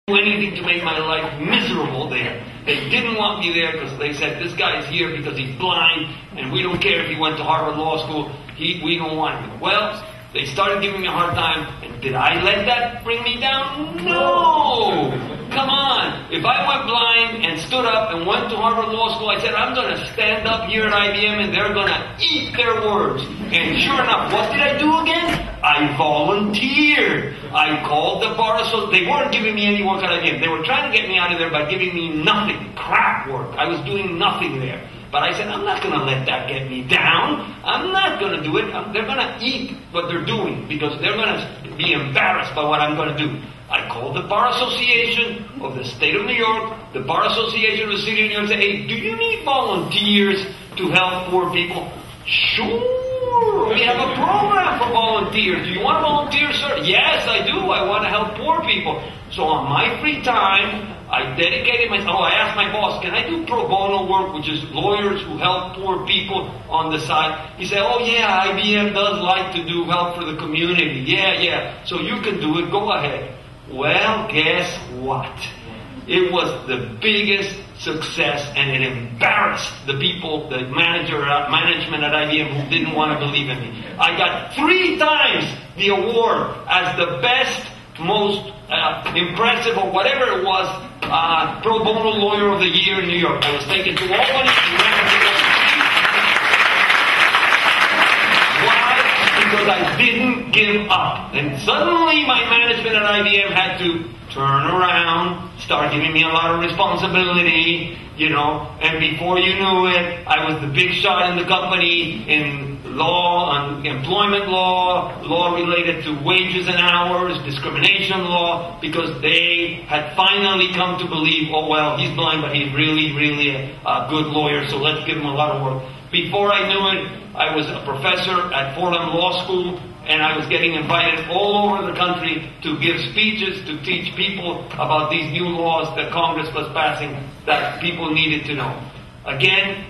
anything to make my life miserable there. They didn't want me there because they said, this guy is here because he's blind, and we don't care if he went to Harvard Law School, we don't want him. Well, they started giving me a hard time, and did I let that bring me down? No! Come on! If I went blind and stood up and went to Harvard Law School, I said, I'm going to stand up here at IBM and they're going to eat their words. And sure enough, what did I do again? I volunteered. I called the bar association. They weren't giving me any work at IBM. They were trying to get me out of there by giving me nothing. Crap work. I was doing nothing there. But I said, I'm not going to let that get me down. I'm not going to do it. They're going to eat what they're doing because they're going to be embarrassed by what I'm going to do. I called the Bar Association of the State of New York. The Bar Association of the City of New York said, hey, do you need volunteers to help poor people? Sure. We have a program for volunteers. Do you want to volunteer, sir? Yes, I do. I want to help poor people. So on my free time, I dedicated myself. I asked my boss, can I do pro bono work, which is lawyers who help poor people on the side? He said, oh yeah, IBM does like to do help for the community. Yeah. So you can do it. Go ahead. Well, guess what? It was the biggest success, and it embarrassed the people, the management at IBM who didn't want to believe in me. I got 3 times the award as the best, most impressive, or whatever it was, pro bono lawyer of the year in New York. I was taken to Albany. Because I didn't give up. And suddenly my management at IBM had to turn around, start giving me a lot of responsibility, and before you knew it, I was the big shot in the company in law, employment law, law related to wages and hours, discrimination law, because they had finally come to believe, oh well, he's blind, but he's really a good lawyer, so let's give him a lot of work. Before I knew it, I was a professor at Fordham Law School, and I was getting invited all over the country to give speeches to teach people about these new laws that Congress was passing that people needed to know. Again,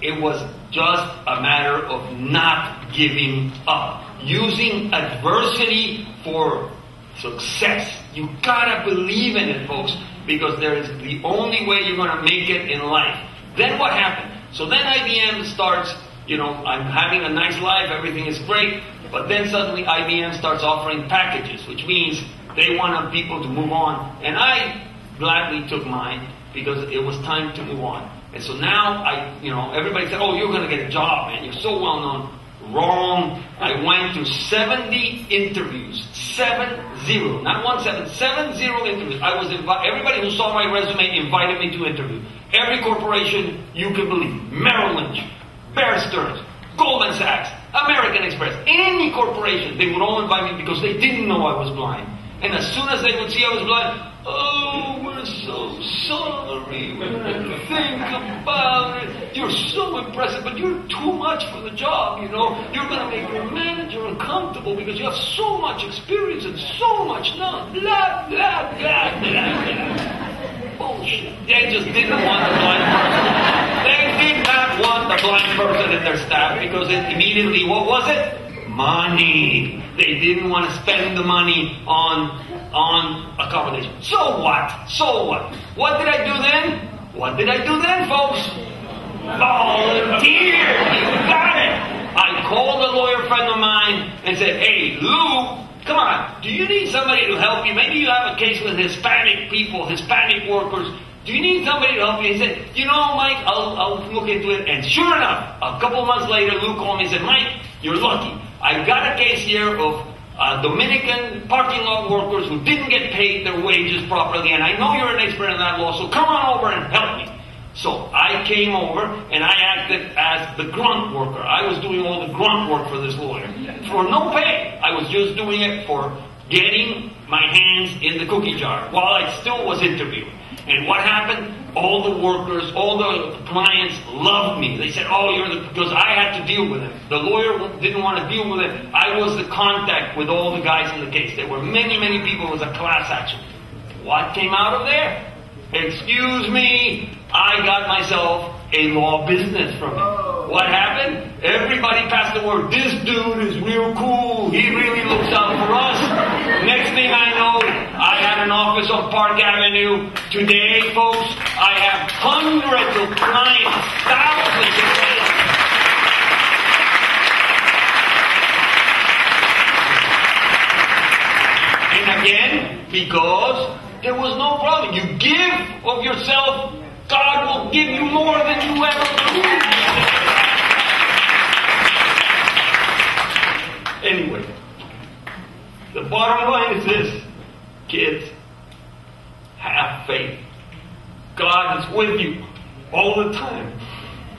it was just a matter of not giving up. Using adversity for success. You gotta believe in it, folks, because there is the only way you're gonna make it in life. Then what happened? So then IBM starts, I'm having a nice life, everything is great, but then suddenly IBM starts offering packages, which means they wanted people to move on. And I gladly took mine because it was time to move on. And so now everybody said, oh, you're going to get a job, man. You're so well known. Wrong. I went to 70 interviews. 70. Not 17, 70 interviews. I was everybody who saw my resume invited me to interview. Every corporation you can believe. Merrill Lynch, Bear Stearns, Goldman Sachs, American Express, any corporation, they would all invite me because they didn't know I was blind. And as soon as they would see I was blind, oh, we're so sorry. Think about it. You're so impressive, but you're too much for the job, You're going to make your manager uncomfortable because you have so much experience and so much knowledge. Blah, blah, blah, blah, blah. Bullshit. They just didn't want the blind person. They did not want the blind person in their staff because immediately, what was it? Money. They didn't want to spend the money on accommodation. So what? What did I do then? Folks? Volunteer! You got it! I called a lawyer friend of mine and said, hey, Lou, come on, do you need somebody to help you? Maybe you have a case with Hispanic people, Hispanic workers. Do you need somebody to help you? He said, Mike, I'll look into it. And sure enough, a couple months later, Lou called me and said, Mike, you're lucky. I've got a case here of Dominican parking lot workers who didn't get paid their wages properly, and I know you're an expert in that law, so come on over and help me. So I came over, and I acted as the grunt worker. I was doing all the grunt work for this lawyer. For no pay. I was just doing it for getting my hands in the cookie jar while I still was interviewing. And what happened? All the workers, all the clients loved me. They said, oh, because I had to deal with it. The lawyer didn't want to deal with it. I was the contact with all the guys in the case. There were many people. It was a class action. What came out of there? Excuse me, I got myself a law business from it. What happened? Everybody passed the word, this dude is real cool, he really looks out for us. Next thing I know, I had had an office on Park Avenue. Today, folks, I have hundreds of clients, thousands of clients. And again, because there was no problem. You give of yourself, God will give you more than you ever believed. Anyway, the bottom line is this, kids, have faith. God is with you all the time.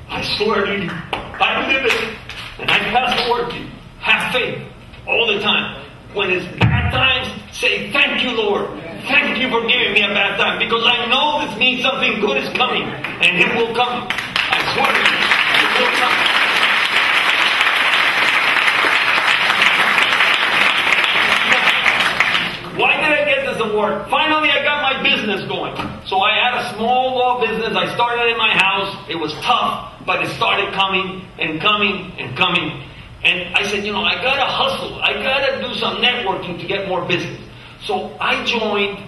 I swear to you, I live it, and I pass the word to you. Have faith all the time. When it's bad times, say, thank you, Lord. Thank you for giving me a bad time, because I know this means something good is coming, and it will come. I swear to you, it will come. Why did I get this award? Finally, I got my business going. So I had a small law business. I started in my house. It was tough, but it started coming and coming and coming. And I said, I gotta hustle. I gotta do some networking to get more business. So I joined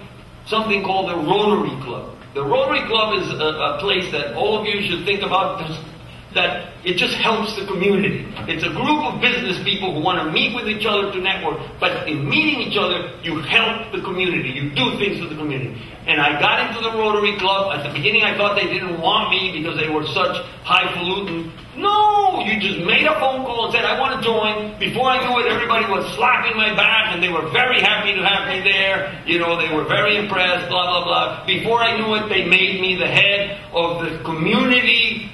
something called the Rotary Club. The Rotary Club is a place that all of you should think about, that it just helps the community. It's a group of business people who want to meet with each other to network, but in meeting each other, you help the community. You do things for the community. And I got into the Rotary Club. At the beginning, I thought they didn't want me because they were such highfalutin. No, you just made a phone call and said, I want to join. Before I knew it, everybody was slapping my back, and they were very happy to have me there. They were very impressed, blah, blah, blah. Before I knew it, they made me the head of the community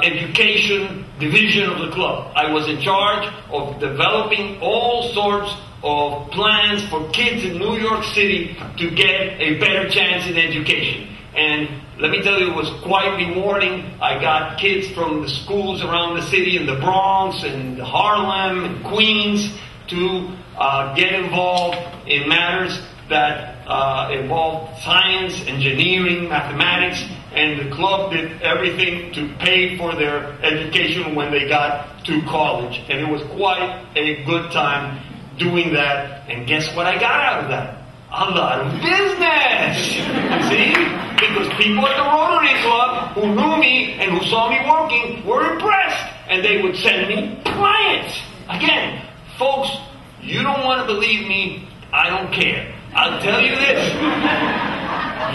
education division of the club. I was in charge of developing all sorts of plans for kids in New York City to get a better chance in education. And let me tell you, it was quite rewarding. I got kids from the schools around the city, in the Bronx and Harlem and Queens, to get involved in matters that involved science, engineering, mathematics, and the club did everything to pay for their education when they got to college. And it was quite a good time doing that. And guess what I got out of that? A lot of business! See? Because people at the Rotary Club who knew me and who saw me working were impressed. And they would send me clients. Again, folks, you don't want to believe me, I don't care. I'll tell you this.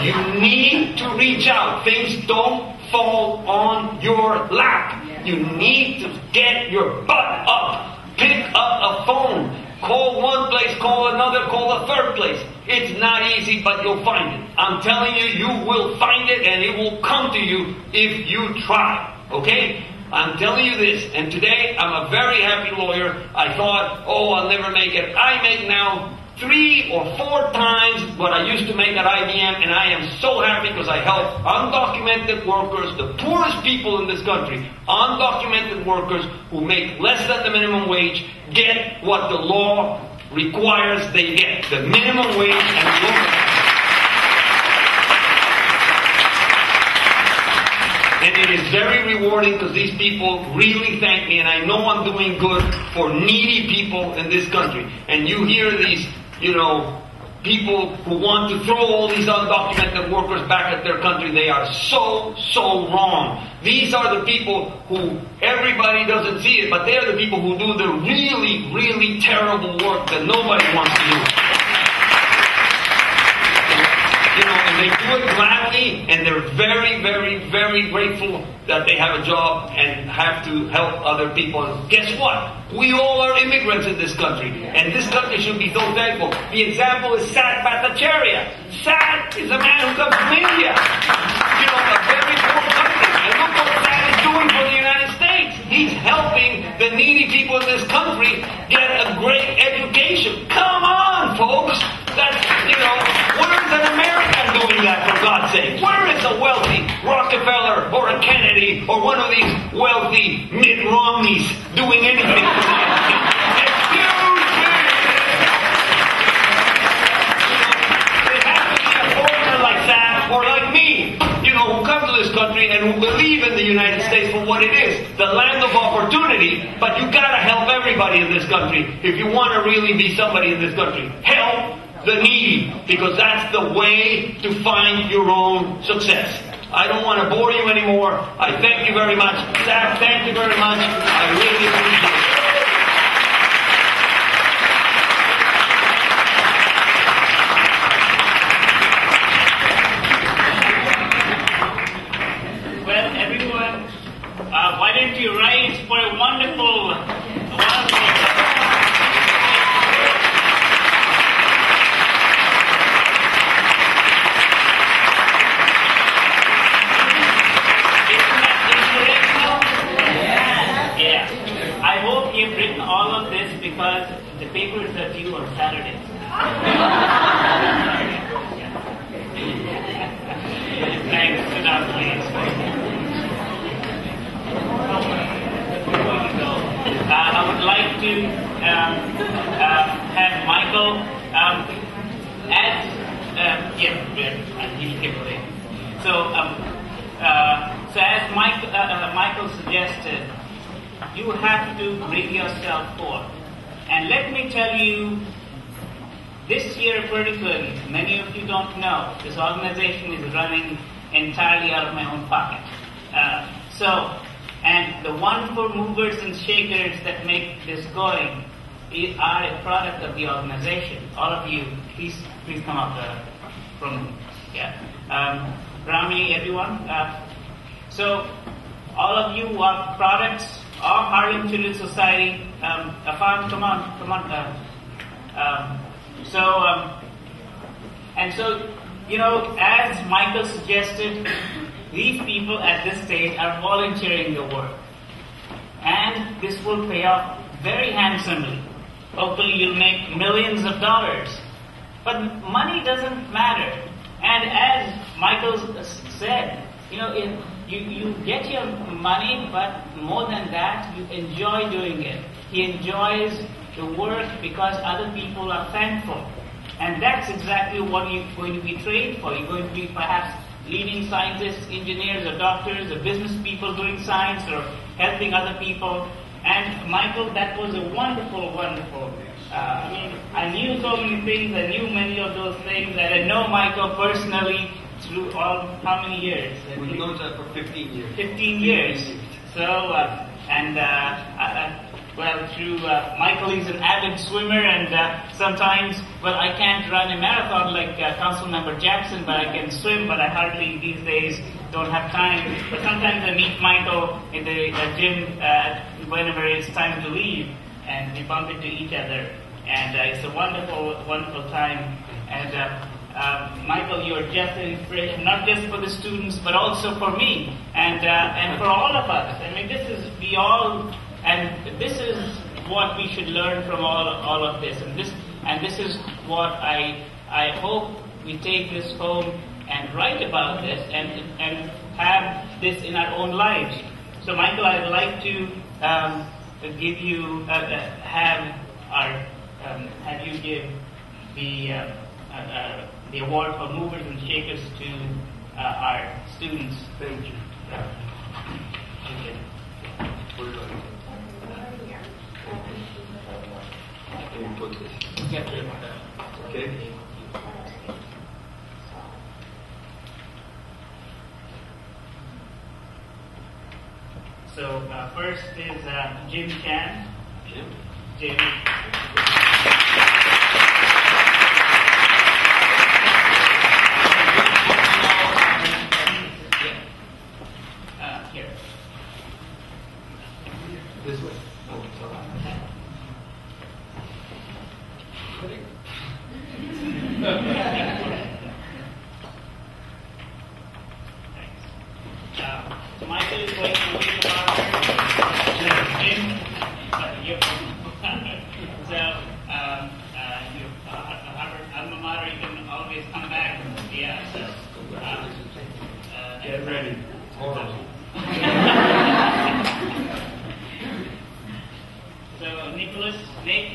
You need to reach out. Things don't fall on your lap. You need to get your butt up. Pick up a phone. Call one place, call another, call a third place. It's not easy, but you'll find it. I'm telling you, you will find it, and it will come to you if you try. Okay? I'm telling you this, and today I'm a very happy lawyer. I thought, I'll never make it. I make now 3 or 4 times what I used to make at IBM, and I am so happy because I help undocumented workers, the poorest people in this country, undocumented workers who make less than the minimum wage, get what the law requires they get, the minimum wage and the local. And it is very rewarding because these people really thank me, and I know I'm doing good for needy people in this country. And you hear these, people who want to throw all these undocumented workers back at their country. They are so, so wrong. These are the people who everybody doesn't see it, but they are the people who do the really, really terrible work that nobody wants to do. And they do it gladly, and they're very, very, very grateful that they have a job and have to help other people. And guess what? We all are immigrants in this country, and this country should be so thankful. The example is Sat Bhattacharya. Sat is a man who comes from India, a very poor country. And look what Sat is doing for the United States. He's helping the needy people in this country get a great education. Come on, folks. That's, where is an American doing that, for God's sake? Where is a wealthy Rockefeller or a Kennedy or one of these wealthy Mitt Romneys doing anything for that? Excuse me! It has to be a foreigner like that, or like me, who come to this country and who believe in the United States for what it is, the land of opportunity. But you gotta help everybody in this country if you want to really be somebody in this country. Help the needy, because that's the way to find your own success. I don't want to bore you anymore. I thank you very much. Zach, thank you very much. I really appreciate it. Why don't you rise for a wonderful Yeah. I hope you've written all of this because the papers are due on Saturday. Thanks. Sit down, please. I would like to have Michael So as Michael suggested, you have to bring yourself forth. And let me tell you, this year particularly, many of you don't know, this organization is running entirely out of my own pocket. And the wonderful movers and shakers that make this going are a product of the organization. All of you, please come up Rami, everyone. So all of you are products of Harlem Children's Society. Afan, come on. As Michael suggested, these people at this stage are volunteering the work. And this will pay off very handsomely. Hopefully you'll make millions of dollars. But money doesn't matter. And as Michael said, you get your money, but more than that, you enjoy doing it. He enjoys the work because other people are thankful. And that's exactly what you're going to be trained for. You're going to be perhaps leading scientists, engineers, or doctors, or business people doing science, or helping other people. And Michael, that was a wonderful. I knew so many things. I knew many of those things. I didn't know Michael personally through how many years? We've known that for 15 years. 15 years. So, Michael is an avid swimmer, and sometimes, I can't run a marathon like Councilmember Jackson, but I can swim, but I hardly these days don't have time. But sometimes I meet Michael in the gym whenever it's time to leave, and we bump into each other, and it's a wonderful, wonderful time. And Michael, you're just an inspiration, not just for the students, but also for me, and for all of us. I mean, this is what we should learn from all of this, and this is what I hope we take this home and write about this and have this in our own lives. So, Michael, I'd like to give you have you give the award for movers and shakers to our students. Thank you. Put this. Okay. So first is Jim Chan. Jim. Here. This way. Oh, sorry. So Michael is going to read about Jim. So Harvard alma mater, you can always come back. Yeah. So get ready. So Nicholas, Nick.